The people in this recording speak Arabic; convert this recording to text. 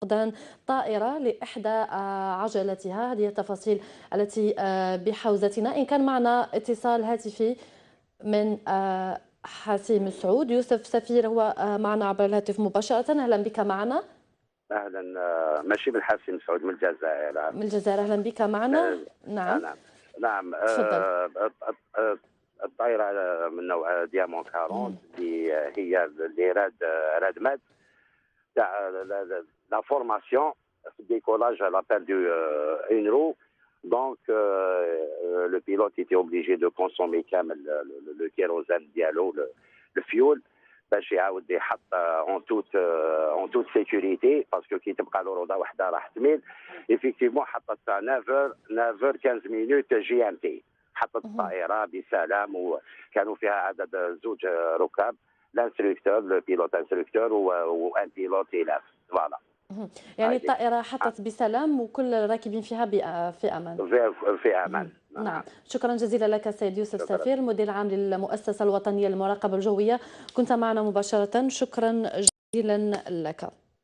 فقدان طائرة لإحدى عجلاتها. هذه التفاصيل التي بحوزتنا. إن كان معنا اتصال هاتفي من حسيم سعود. يوسف سفير هو معنا عبر الهاتف مباشرة. أهلا بك معنا. اهلا. ماشي من حاسم سعود، من الجزائر. من الجزائر. أهلا بك معنا. نعم نعم. نعم. تفضل. الطائرة من نوع ديامون 40 اللي هي اللي راد مات تاع لا فورماسيون في الديكولاج. elle a perdu une roue. Donc le pilote était obligé de consommer كامل le kérosène ديالو le fuel باش يعاود يحط اون توت سيكوريتي، باسكو كي تبقى له روضه وحده راح تميل. ايفيكتيفمون حطت 9 كانز مينوت جي ام تي، حطت الطائره بسلام، وكانوا فيها عدد زوج ركاب، الانستركتور لو بيلوت انستركتور وان بيلوت الاف. فوالا. يعني الطائرة حطت بسلام وكل الراكبين فيها في أمان. في امان. نعم. شكرا جزيلا لك سيد يوسف شكرا. سفير، المدير العام للمؤسسة الوطنية للمراقبة الجوية، كنت معنا مباشرة. شكرا جزيلا لك.